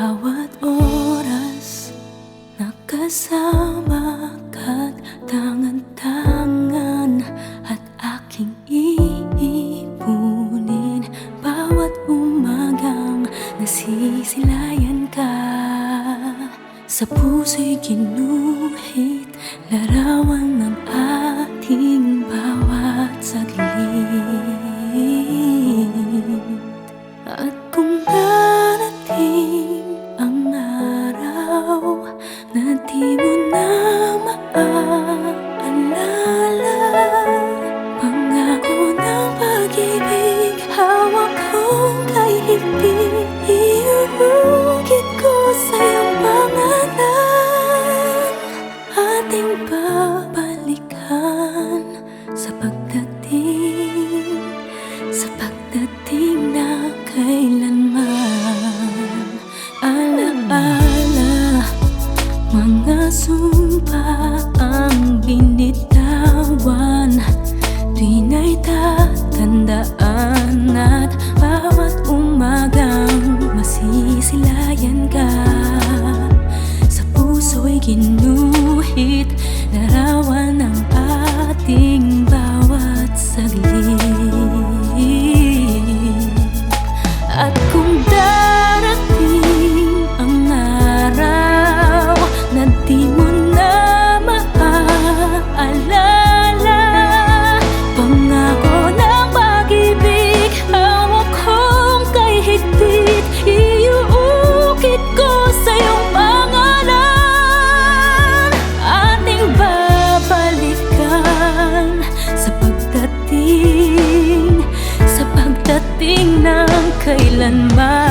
Bawat oras nakasama ka't tangan-tangan at aking iipunin. Bawat umagang nasisilayan ka, sa puso'y ginuhit larawan ng ating bawat saglit. At kung darating ang araw na di mo na maaalala, pangako ng pag-ibig, hawak kong kay higpit, iuukit ko sa iyong pangalan. Ating babalikan sa pagdating na kailanman. Alaala, mga sumpa ang binitawan, di na'y tatandaan, at bawat umagang masisilayan ka, sa puso'y ginuhit larawan ng ating bawat saglit. At kung darating ang araw na di mo na maaalala, pangako ng pag-ibig, hawak kong kay higpit, iuukit ko sa iyong pangalan. Ating babalikan sa pagdating ng kailanman.